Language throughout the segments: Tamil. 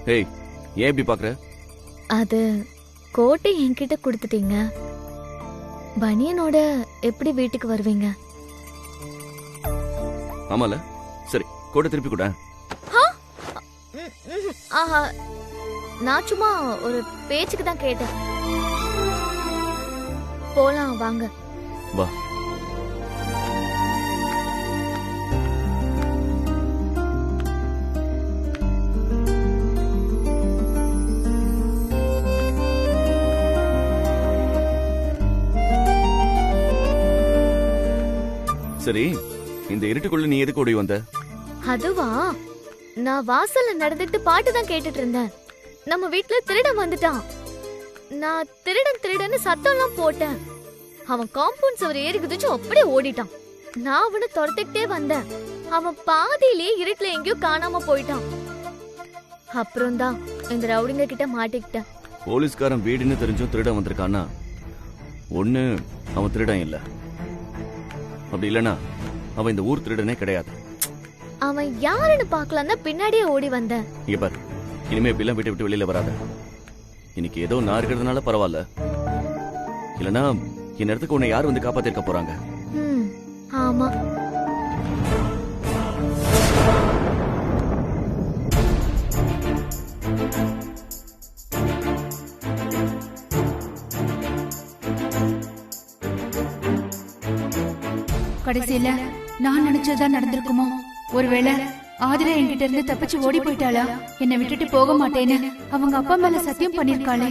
ஏய், ஏன் இப்படி பாக்குற? அது கோட்டை என்கிட்ட கொடுத்துட்டீங்க, பனியனோட எப்படி வீட்டுக்கு வருவீங்க? ஆமால, சரி கோட்டை திருப்பி கூட. நான் சும்மா ஒரு பேச்சுக்கு தான் கேட்டேன். போலாம் வாங்க. வா. சரி, இந்த இருட்டுக்குள்ள நீ எதுக்கு ஓடி வந்த? அதுவா, நான் வாசல்ல நடந்துட்டு பாட்டு தான் கேட்டுட்டு இருந்தேன். நம்ம வீட்ல திருடன் வந்துட்டான். நான் திருடன்னு சத்தம்லாம் போட்டேன். அவன் காம்பவுண்ட் சுவர் ஏறி குதிச்சு அப்படியே ஓடிட்டான். நான் அவனை துரத்திக்கிட்டே வந்தேன். அவன் பாதியிலேயே இருட்டுல எங்கேயோ காணாம போயிட்டான். அப்புறம் தான் இந்த ரவுடிங்க கிட்ட மாட்டிக்கிட்டேன். போலீஸ்காரன் வீடுன்னு தெரிஞ்சும் திருடன் வந்திருக்கானா? ஒண்ணு அவன் திருடன் இல்ல, அப்படி இல்லனா அவன் இந்த ஊர் திருடனே கிடையாது. அவன் யாருன்னு பார்க்கலாம் தான் பின்னாடியே ஓடி வந்தேன். இங்க பாரு, இனிமே இப்படிலாம் வீட்டை விட்டு வெளியில வராத. இன்னைக்கு ஏதோ நான் இருக்கிறதுனால பரவாயில்ல, இல்லனா இந்நேரத்துக்கு உன்னை யார் வந்து காப்பாத்திருக்க போறாங்க? ஆமா. கடைசியில நான் நினைச்சதுதான் நடந்திருக்குமோ? ஒருவேளை ஆதிரா என்கிட்ட இருந்து தப்பிச்சு ஓடி போயிட்டாளா? என்னை விட்டுட்டு போக மாட்டேன்னு அவங்க அப்பா மேல சத்தியம் பண்ணிருக்காளே.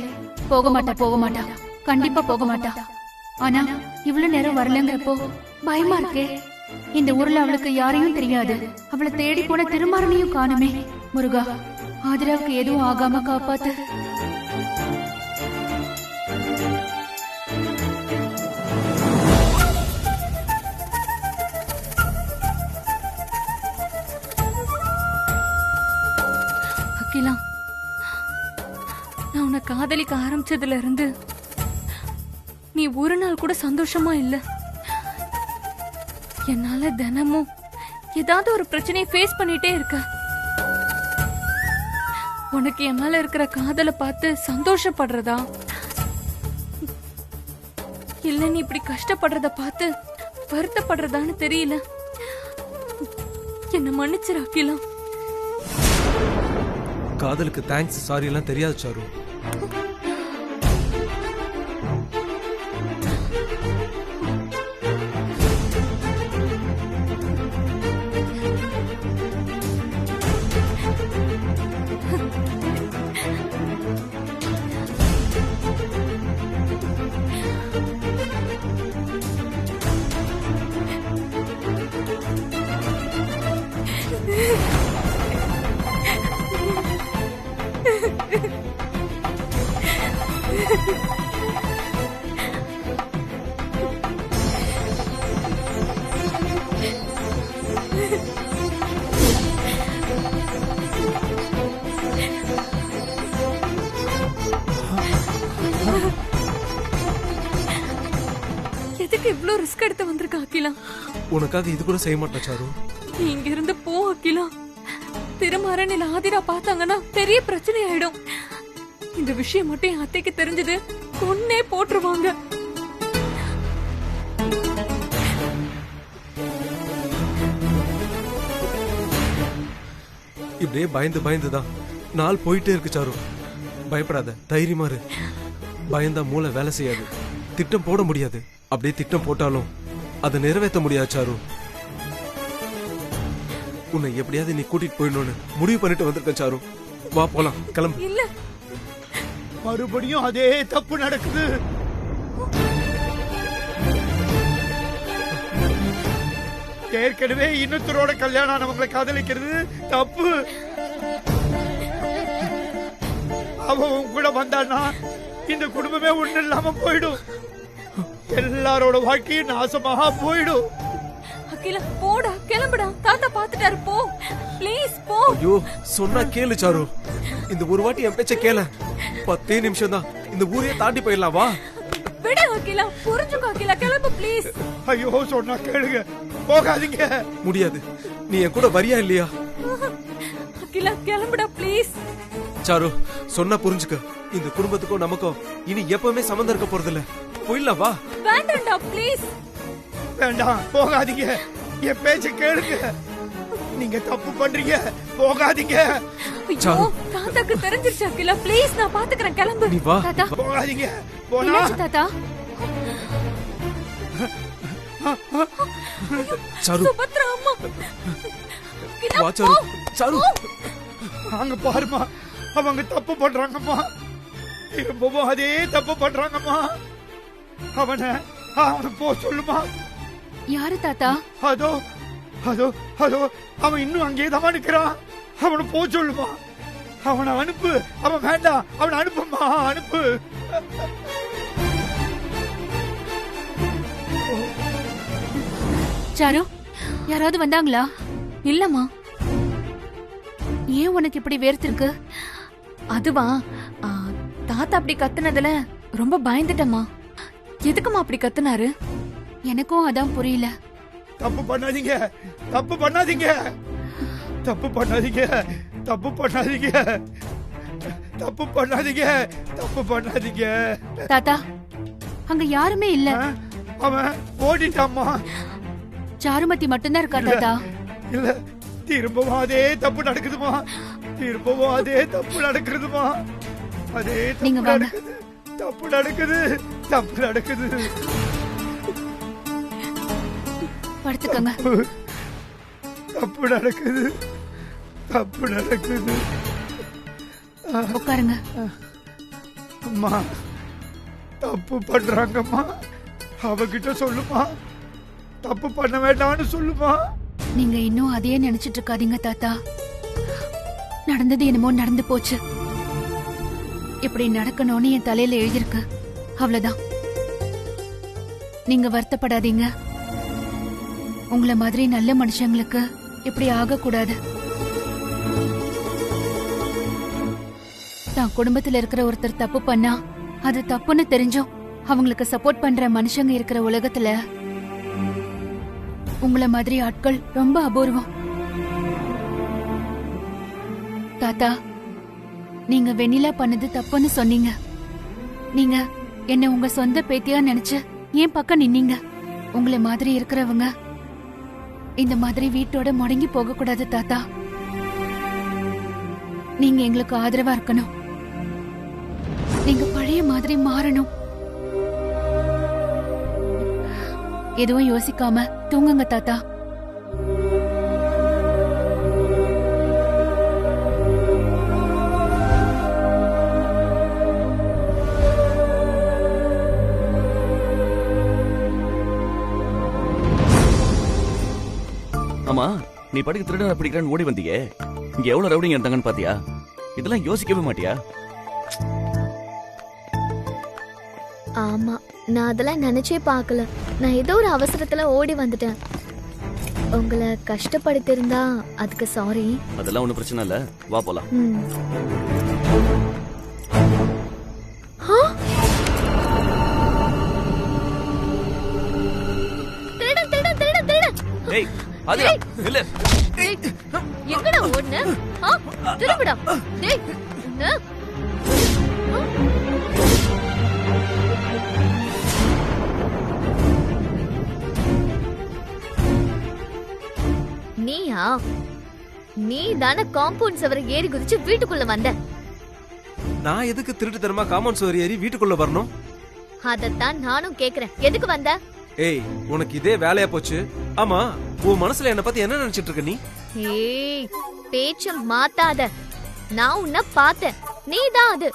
போக மாட்டா, கண்டிப்பா போக மாட்டா. ஆனா இவ்வளவு நேரம் வரலங்கிறப்போ பயமா இருக்கே. இந்த ஊர்ல அவளுக்கு யாரையும் தெரியாது. அவளை தேடி போன திருமாறனையும் காணுமே. முருகா, ஆதிராவுக்கு எதுவும் ஆகாம காப்பாத்து. நான் உன்னை காதலிக்க ஆரம்பிச்சதுல இருந்து நீ ஒரு நாள் கூட சந்தோஷமா இல்ல. என்னால தினமும் ஏதாவது ஒரு பிரச்சனையை ஃபேஸ் பண்ணிட்டே இருக்க. உனக்கு என் மேல இருக்கிற காதலை பார்த்து சந்தோஷப்படுறதா, இல்ல நீ இப்படி கஷ்டப்படுறத பார்த்து வருத்தப்படுறதான்னு தெரியல. என்ன மன்னிச்சிரு அகிலா. காதலுக்கு தேங்க்ஸ் சாரி எல்லாம் தெரியாது சாரு. எதுக்கு இவ்ளோ ரிஸ்க் எடுத்து வந்திருக்க அகிலா? உனக்காக இது கூட செய்ய மாட்டேன் சாரு. நீ இங்க இருந்து போ அகிலா. திருமாறன் இல்ல ஆதிரா பார்த்தாங்கன்னா பெரிய பிரச்சனை ஆயிடும். இந்த விஷயம் மட்டும் என் அத்தைக்கு தெரிஞ்சது கொன்னே போட்டுருவாங்க. இப்படியே பயந்துதான் நாள் போயிட்டே இருக்கு சாரு. பயப்படாத, தைரியமா இரு. பயந்தா மூளை வேலை செய்யாது, திட்டம் போட முடியாது. அப்படியே திட்டம் போட்டாலும் அதை நிறைவேற்ற முடியாது சாரு. உன்னை எப்படியாவது நீ கூட்டிட்டு போயிடணும்னு முடிவு பண்ணிட்டு வந்திருக்கேன் சாரு. வா போலாம், கிளம்பு. இல்ல, மறுபடியும் அதே தப்பு நடக்குது. ஏற்கனவே இன்னொருத்தரோட கல்யாணம் ஆனவங்களை காதலிக்கிறது தப்பு. அவன் கூட வந்தான்னா இந்த குடும்பமே ஒண்ணு இல்லாம போயிடும். எல்லாரோட வாழ்க்கையும் நாசமாக போயிடும். அகிலா போடா, கிளம்புடா. தாத்தா பாத்துட்டாரு, போ ப்ளீஸ் போ. ஐயோ, சொன்னா கேளு சாரு. இந்த ஒரு வாட்டி என் பேச்ச கேள. 10 நிமிஷம் தான், இந்த ஊரையே தாண்டி போயிடலாம். வா விடு அகிலா, புரிஞ்சுக்கோ அகிலா, கிளம்பு ப்ளீஸ். ஐயோ, சொன்னா கேளுங்க, போகாதீங்க. முடியாது, நீ என் கூட வரியா இல்லையா? அகிலா கிளம்புடா ப்ளீஸ். சாரு சொன்னா புரிஞ்சுக்க. இந்த குடும்பத்துக்கும் நமக்கும் இனி எப்பவுமே சம்மந்தம் இருக்க போறது இல்ல. போயிடலாம் வா. வேண்டாம்டா ப்ளீஸ். வேண்டாம், போகாதீங்க. என் பேச்ச கேளுங்க. நீங்க தப்பு பண்றீங்க, போகாதீங்க. ஐயோ தாத்தாக்கு தெரிஞ்சிருச்சு அகிலா. ப்ளீஸ் நான் பாத்துக்கறேன், கிளம்பு. நீ வா. தாத்தா போகாதீங்க. போனா என்னாச்சு தாத்தா? சாரு சுபத்ரா அம்மா. அகிலா, வா சாரு. சாரு அங்க பாருமா, அவங்க தப்பு பண்றாங்கம்மா. திரும்பவும் அதே தப்பு பண்றாங்கம்மா. அவனை போ சொல்லுமா. யாரு தாத்தா? அதோ அதோ அதோ அவன் இன்னும் அங்கேயே தான் நிக்கிறான். அவனை போ சொல்லுமா. அவனை அனுப்பு. அவன் வேண்டாம், அவனை அனுப்புமா, அனுப்பு. சாரு யாராவது வந்தாங்களா? இல்லம்மா. ஏன் உனக்கு இப்படி வேர்த்திருக்கு? அதுவா, தாத்தா அப்படி கத்துனதுல ரொம்ப பயந்துட்டம்மா. எதுக்குமா அப்படி கத்துனாரு? எனக்கும் அதான் புரியல. தப்பு பண்ணாதீங்க, தப்பு பண்ணாதீங்க, தப்பு பண்ணாதீங்க, தப்பு பண்ணாதீங்க, தப்பு பண்ணாதீங்க, தப்பு பண்ணாதீங்க. தாத்தா அங்க யாருமே இல்ல. அவன் ஓடிட்டாம்மா. சாருமதி மட்டும்தான் இருக்கா தாத்தா. இல்ல, திரும்பவும் அதே தப்பு நடக்குதுமா. திரும்பவும் அதே தப்பு நடக்குதுமா. அதே நீங்க தப்பு வாங்க. நடக்குது, தப்பு நடக்குது, தப்பு நடக்குது. படுத்துக்கங்க. தப்பு நடக்குது, தப்பு நடக்குது. உட்காருங்க. அம்மா தப்பு பண்றாங்கம்மா. அவகிட்ட சொல்லுமா, தப்பு பண்ண வேண்டாம்னு சொல்லுமா. நீங்க இன்னும் அதையே நினைச்சிட்டு இருக்காதீங்க தாத்தா. நடந்தது என்னமோ நடந்து போச்சு. இப்படி நடக்கணும்னு என் தலையில எழுதிருக்கு, அவ்வளவுதான். நீங்க வருத்தப்படாதீங்க. உங்கள மாதிரி நல்ல மனுஷங்களுக்கு இப்படி ஆகக்கூடாது. தான் குடும்பத்துல இருக்கிற ஒருத்தர் தப்பு பண்ணா அது தப்புன்னு தெரிஞ்சும் அவங்களுக்கு சப்போர்ட் பண்ற மனுஷங்க இருக்கிற உலகத்துல உங்கள மாதிரி ஆட்கள் ரொம்ப அபூர்வம். தாத்தா நீங்க வெண்ணிலா பண்ணது தப்புன்னு சொன்னீங்க. நீங்க என்ன உங்க சொந்த பேத்தியா நினைச்சு ஏன் பக்கம் நின்னீங்க. உங்களை மாதிரி இருக்கிறவங்க இந்த மாதிரி வீட்டோட முடங்கி போக கூடாது தாத்தா. நீங்க எங்களுக்கு ஆதரவா இருக்கணும். நீங்க பழைய மாதிரி மாறணும். எதுவும் யோசிக்காம தூங்குங்க தாத்தா. ஆமா, நீ படிக்க திருட பிடிக்கிறான்னு ஓடி வந்தீங்க. இங்க எவ்வளவு ரவுடிங்க இருந்தாங்கன்னு பாத்தியா? இதெல்லாம் யோசிக்கவே மாட்டியா? ஆமா, நான் அதெல்லாம் நினைச்சே பார்க்கல. நான் ஏதோ ஒரு அவசரத்துல ஓடி வந்துட்டேன். உங்களை கஷ்டப்படுத்திருந்தா அதுக்கு சாரி. அதெல்லாம் ஒண்ணும் பிரச்சனை இல்ல, வா போலாம். திருடன் திருடன் திருடன் திருடன். ஏய் ஆதிரா இல்ல. டேய், எங்கடா ஓடுன? திரும்புடா. டேய் உன்னை. நீயா? நீ தானே காம்பவுண்ட் சுவரை ஏறி குதிச்சு வீட்டுக்குள்ள வந்த. நான் எதுக்கு திருட்டுத்தனமா காம்பவுண்ட் சுவர் ஏறி வீட்டுக்குள்ள வரணும்? அதத்தான் நானும் கேக்குறேன். எதுக்கு வந்த? ஏய் உனக்கு இதே வேலையா போச்சு. ஆமா, உன் மனசுல என்ன பத்தி என்ன நினைச்சிட்டு இருக்க நீ? ஏய் பேச்ச மாத்தாத. நான் உன்னை பார்த்தேன். நீதான் அது.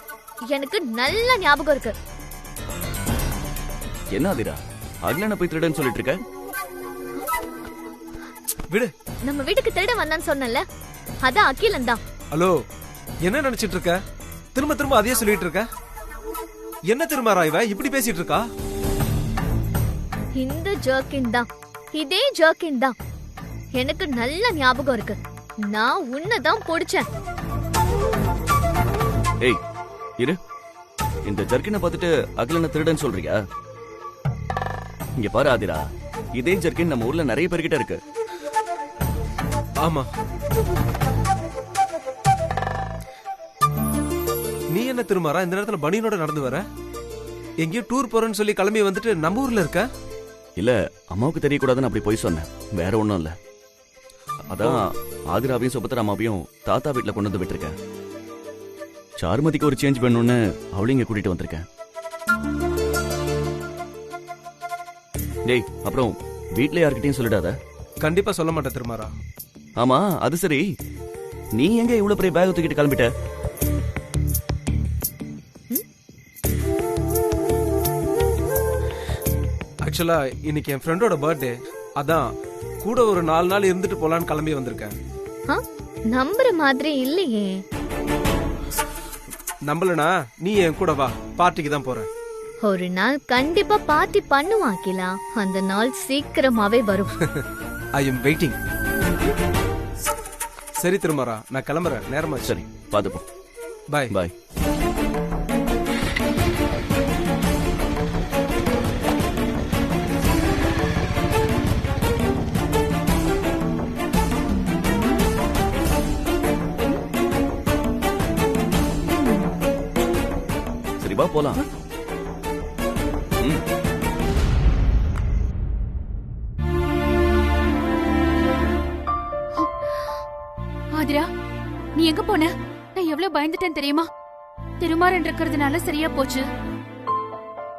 எனக்கு நல்ல ஞாபகம் இருக்கு. என்ன ஆதிரா, அகிலனை போய் திருடன்னு சொல்லிட்டு இருக்க? விடு. நம்ம வீட்டுக்கு திருட வந்தான்னு சொன்னல, அதான் அகிலன் தான். ஹலோ, என்ன நினைச்சிட்டு இருக்க? திரும்ப திரும்ப அதையே சொல்லிட்டு இருக்க. என்ன திரும்ப இவ இப்படி பேசிட்டு இருக்கா? இந்த ஜர்க்கின் தான், இதே ஜர்க்கின் தான். எனக்கு நல்ல ஞாபகம் இருக்கு. நான் உன்னதான் பிடிச்சேன். ஏய் இரு, இந்த ஜர்க்கினை பார்த்துட்டு அகிலனை திருடன்னு சொல்றியா? இங்க பாரு ஆதிரா, இதே ஜர்க்கின் நம்ம ஊர்ல நிறைய பேர்கிட்ட இருக்கு. ஆமா, என்ன திருமாரா இந்த நேரத்துல பனியனோட நடந்து வர? எங்கேயோ டூர் போறேன்னு சொல்லி கிளம்பி வந்துட்டு நம்ம ஊர்ல இருக்க? இல்ல அம்மாவுக்கு தெரியக்கூடாதுன்னு அப்படி போய் சொன்னேன், வேற ஒண்ணும் இல்ல. அதான் ஆதிராவையும் சுபத்ராமாவையும் தாத்தா வீட்டுல கொண்டு வந்து விட்டுருக்கேன். சாருமதிக்கு ஒரு சேஞ்ச் பண்ணணும்னு அவளையும் இங்க கூட்டிட்டு வந்திருக்கேன். டேய் அப்புறம் வீட்ல யார்கிட்டயும் சொல்லிடாத. கண்டிப்பா சொல்ல மாட்டேன் திருமாரா. ஆமா அது சரி, நீ எங்க இவ்வளவு பெரிய பேக் தூக்கிட்டு கிளம்பிட்ட? ஆக்சுவலா இன்னைக்கு என் ஃப்ரெண்டோட பர்த்டே, அதான் கூட ஒரு 4 நாள் இருந்துட்டு போலான்னு கிளம்பி வந்திருக்கேன். ஆ, நம்புற மாதிரி இல்லையே. நம்பலனா நீ என் கூட வா, பார்ட்டிக்கு தான் போறேன். ஒரு நாள் கண்டிப்பா பார்ட்டி பண்ணுவான் அகிலா. அந்த நாள் சீக்கிரமாவே வரும். I am waiting. சரி திருமாரா, நான் கிளம்புறேன், நேரமா. சரி பாத்துப்போம். பாய் பாய். சரி வா போலாம். ஆதிரா, நீ எங்க போன? நான் எவ்வளவு பயந்துட்டேன் தெரியுமா? திருமாறன் இருக்கிறதுனால சரியா போச்சு.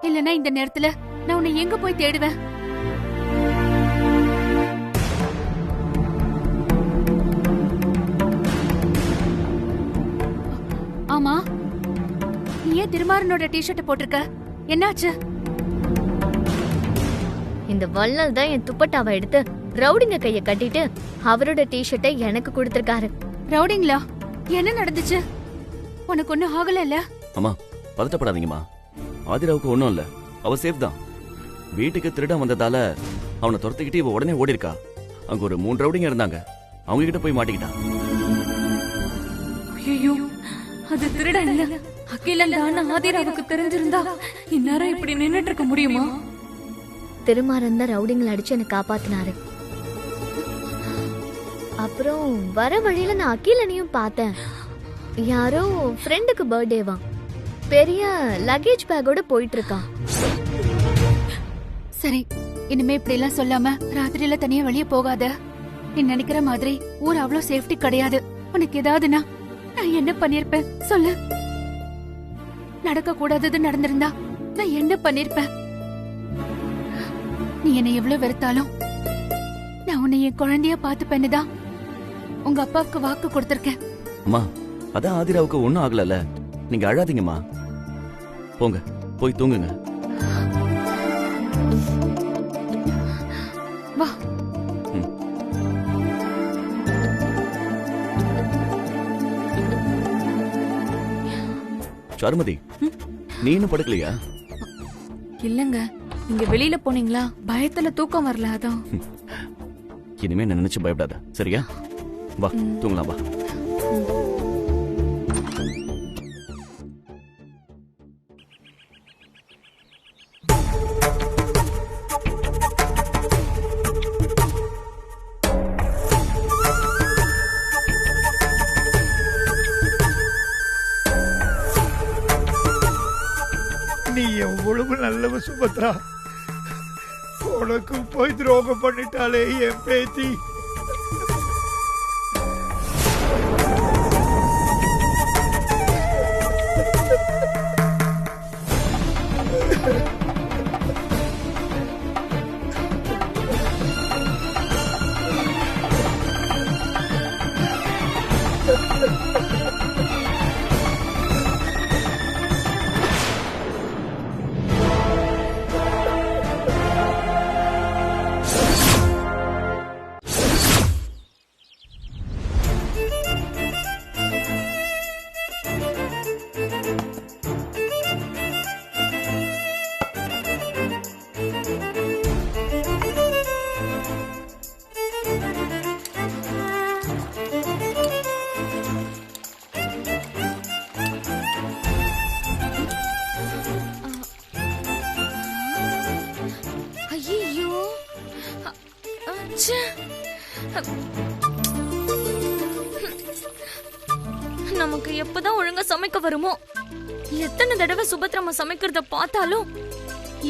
இல்லனா இந்த நேரத்துல நான் உன்னை எங்க போய் தேடுவேன்? ஆமா, நீ ஏன் திருமாறனோட டிஷர்ட் போட்டிருக்க? என்னாச்சு? இந்த வள்ளல் தான் என் துப்பட்டாவை எடுத்து ரவுடிங்க கைய கட்டிட்டு அவரோட டிஷர்ட்டை எனக்கு கொடுத்திருக்காரு. ரவுடிங்களா? என்ன நடந்துச்சு? உனக்கு ஒண்ணும் ஆகல இல்ல? அம்மா பதட்டப்படாதீங்கம்மா, ஆதிராவுக்கு ஒண்ணும் இல்ல, அவ சேஃப் தான். வீட்டுக்கு திருடன் வந்ததால அவனை துரத்துக்கிட்டு இவ உடனே ஓடி இருக்கா. அங்க ஒரு 3 ரவுடிங்க இருந்தாங்க, அவங்க கிட்ட போய் மாட்டிக்கிட்டான். ஐயோ, அது திருடன் இல்ல, அகிலன் தான். ஆதிராவுக்கு தெரிஞ்சிருந்தா இந்நேரம் இப்படி நின்னுட்டு இருக்க முடியுமா? திருமாறன் தான் ரவுடிங்களை அடிச்சு என்ன காப்பாத்தினாரு. அப்புறம் வர வழியில நான் அகிலனையும் பார்த்தேன். யாரோ ஃப்ரெண்டுக்கு பர்த்டேவா, பெரிய லக்கேஜ் பேக்கோட போயிட்டு இருக்கான். சரி, இனிமே இப்படி எல்லாம் சொல்லாம ராத்திரியில தனியா வெளியே போகாத. நீ நினைக்கிற மாதிரி ஊர் அவ்வளவு சேஃப்டி கிடையாது. உனக்கு ஏதாவதுனா நான் என்ன பண்ணிருப்பேன் சொல்லு. நடக்க கூடாதது நடந்திருந்தா நான் என்ன பண்ணிருப்பேன்? நீ என்னை எவ்வளவு வெறுத்தாலும் நான் உன்னை என் குழந்தைய பாத்துப்பேன்னுதான் உங்க அப்பாவுக்கு வாக்கு கொடுத்திருக்கேன். அம்மா அதான் ஆதிராவுக்கு ஒண்ணும் ஆகலல்ல, நீங்க அழாதீங்கம்மா. போங்க போய் தூங்குங்க. வா. சாருமதி, நீ இன்னும் படுக்கலையா? இல்லங்க, நீங்க வெளியில போனீங்களா, பயத்துல தூக்கம் வரல, அதான். இனிமே நான் நினைச்சு பயப்படாத, சரியா? வா தூங்கலாம் வா. நீ எவ்வளவு நல்லவ சுபத்ரா, உனக்கு போய் துரோகம் பண்ணிட்டாலே என் பேத்தி. நமக்கு எப்பதான் ஒழுங்கா சமைக்க வருமோ? எத்தனை தடவை சுபத்ராமா சமைக்கிறத பார்த்தாலும்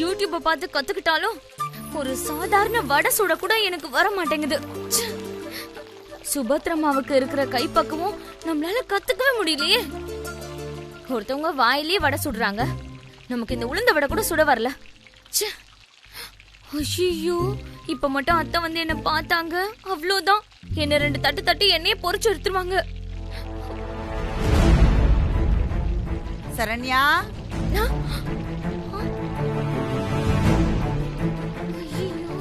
யூடியூப பார்த்து கத்துக்கிட்டாலும் ஒரு சாதாரண வடை சுட கூட எனக்கு வர மாட்டேங்குது. ச்சே. சுபத்ரம்மாவுக்கு இருக்கிற கைப்பக்குவம் நம்மளால கத்துக்கவே முடியலையே. ஒருத்தவங்க வாயிலே வடை சுடுறாங்க, நமக்கு இந்த உளுந்த வடை கூட சுட வரல. ச்சே. ஐயோ, இப்ப மட்டும் அத்தை வந்து என்ன பார்த்தாங்க, அவ்வளவுதான். என்ன 2 தட்டு தட்டி எண்ணெயை பொரிச்சு எடுத்துருவாங்க. சரண்யா,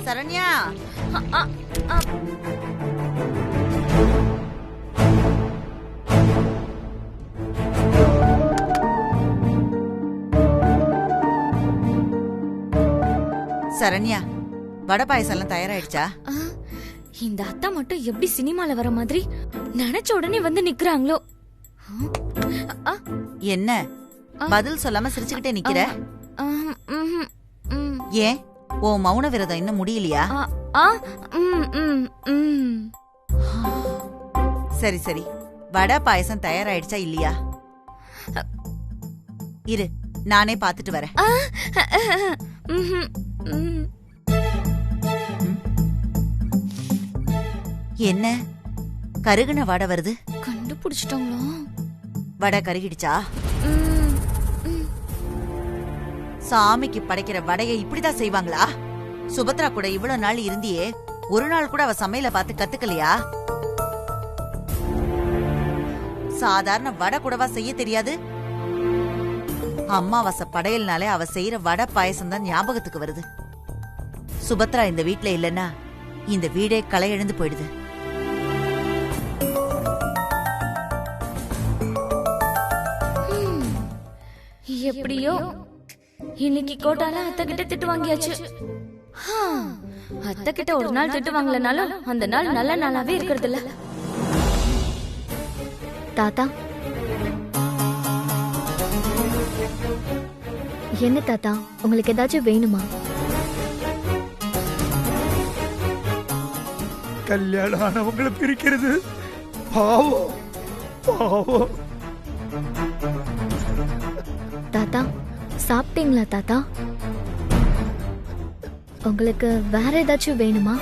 சரண்யா, சரண்யா, வடை பாயசம் எல்லாம் தயாராயிடுச்சா? இந்த அத்தா மட்டும் எப்படி சினிமால வர மாதிரி நினைச்ச உடனே வந்து நிக்கிறாங்களோ. என்ன பதில் சொல்லாம சிரிச்சுக்கிட்டே நிக்கிற? ஏன் உன் மௌன விரதம் இன்னும் முடியலையா? சரி சரி, வடை பாயசம் தயாராயிடுச்சா இல்லையா? இரு, நானே பாத்துட்டு வரேன். என்ன கருகுன வடை வருது? கண்டுபிடிச்சிட்டாங்களா? வடை கருகிடுச்சா? சாமிக்கு படைக்கிற வடையை இப்படிதான் செய்வாங்களா? சுபத்ரா கூட இவ்வளவு நாள் இருந்தியே, ஒரு நாள் கூட அவ சமையல பார்த்து கத்துக்கலையா? சாதாரண வடை கூடவா செய்ய தெரியாது? அம்மாவாசை படையல்னாலே அவ செய்யற வடை பாயசம் தான் ஞாபகத்துக்கு வருது. சுபத்ரா இந்த வீட்ல இல்லன்னா இந்த வீடே களை எழுந்து போயிடுது. எப்படியோ இன்னைக்கு கோட்டால அத்தை கிட்ட திட்டு வாங்கியாச்சு. அத்தை கிட்ட ஒரு நாள் திட்டு வாங்கலனாலும் அந்த நாள் நல்ல நாளாவே இருக்கிறது இல்ல. தாத்தா, என்ன தாத்தா, உங்களுக்கு ஏதாச்சும் வேணுமா? கல்யாணம் ஆனவங்களை பிரிக்கிறது பாவம், பாவம். தாத்தா, சாப்பிட்டீங்களா தாத்தா? உங்களுக்கு வேற ஏதாச்சும் வேணுமா?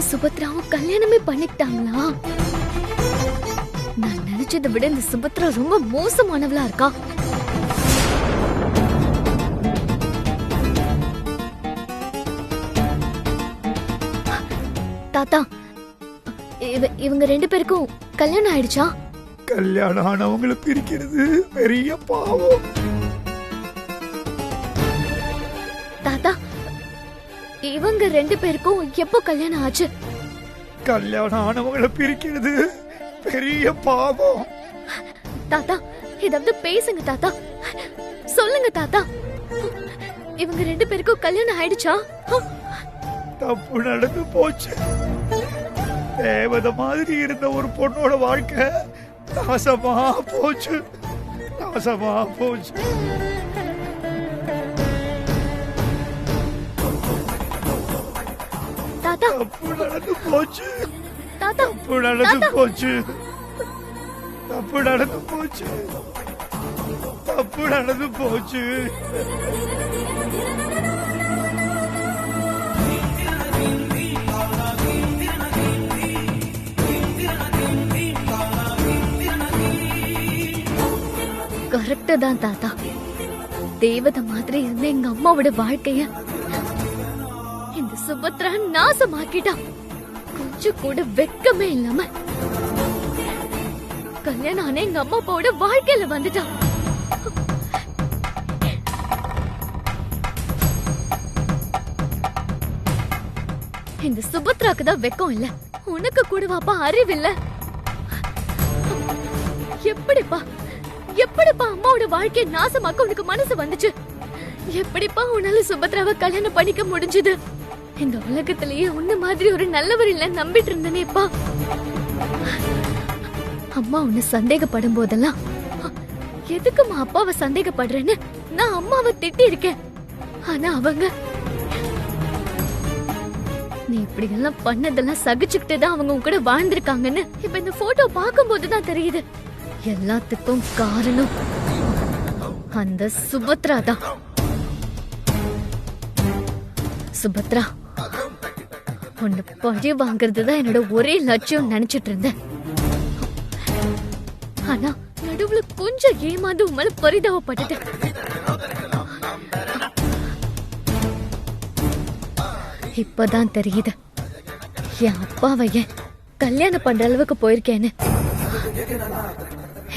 சுபத்ராவும் கல்யாணமே பண்ணிக்கிட்டாங்களா? நான் நினைச்சதை விட இந்த சுபத்ரா ரொம்ப மோசமானவளா இருக்கா. தாத்தா, இவங்க 2 பேருக்கும் கல்யாணம் ஆயிடுச்சா? கல்யாணம் ஆனவங்களை பிரிக்கிறது பெரிய பாவம். தாத்தா, இவங்க 2 பேருக்கும் எப்போ கல்யாணம் ஆச்சு? கல்யாணம் ஆனவங்களை பிரிக்கிறது பெரிய பாவம். தாத்தா, ஏதாவது பேசுங்க தாத்தா, சொல்லுங்க தாத்தா. இவங்க 2 பேருக்கும் கல்யாணம் ஆயிடுச்சா? தப்பு நடந்து போச்சு. தேவதை மாதிரி இருந்த ஒரு பொண்ணோட வாழ்க்கை நாசமா போச்சு, நாசமா போச்சு. தாத்தா, தப்பு நடந்து போச்சு. தாத்தா, தப்பு நடந்து போச்சு. தப்பு நடந்து போச்சு. தப்பு நடந்து போச்சு. தான் தாத்தா. தேவதை மாதிரி இருந்த எங்க அம்மாவோட வாழ்க்கைய இந்த சுபத்ரா நாசமாக்கிட்டா. கொஞ்சம் கூட வெக்கமே இல்லாம கல்யாணம் ஆன எங்க அம்மா அப்பாவோட வாழ்க்கையில வந்துட்டா. இந்த சுபத்ராக்கு தான் வெக்கம் இல்ல, உனக்கு கூடவாப்பா அறிவில்ல? எப்படிப்பா எப்படிப்பா அம்மாவோட வாழ்க்கையை நாசமாக்க உனக்கு மனசு வந்துச்சு? எப்படிப்பா உன்னால சுபத்ராவை கல்யாணம் பண்ணிக்க முடிஞ்சது? இந்த உலகத்திலேயே உன்ன மாதிரி ஒரு நல்லவர் இல்ல நம்பிட்டு இருந்தனேப்பா. அம்மா உன்னை சந்தேகப்படும் போதெல்லாம் எதுக்குமா அப்பாவை சந்தேகப்படுறேன்னு நான் அம்மாவை திட்டி இருக்கேன். ஆனா அவங்க நீ இப்படி எல்லாம் பண்ணதெல்லாம் சகிச்சுக்கிட்டு தான் அவங்க உன் கூட வாழ்ந்திருக்காங்கன்னு இப்ப இந்த போட்டோ பார்க்கும் போதுதான் தெரியுது. எல்லாத்துக்கும் காரணம் அந்த சுபத்ரா தான். சுபத்ரா, உன்னை பழி வாங்குறது தான் என்னோட ஒரே லட்சியம் நினைச்சிட்டு இருந்தேன். ஆனா நடுவுல கொஞ்சம் ஏமாந்து உன் மேல பரிதாபப்பட்டுட்டேன். இப்பதான் தெரியுது என் அப்பாவைய கல்யாணம் பண்ற அளவுக்கு போயிருக்கேன்னு.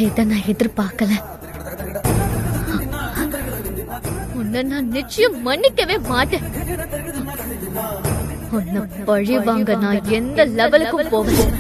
இத நான் எதிர்பார்க்கல. உன்னை நான் நிச்சயம் மன்னிக்கவே மாட்டேன். உன்னை பழி வாங்க நான் எந்த லெவலுக்கும் போவேன்.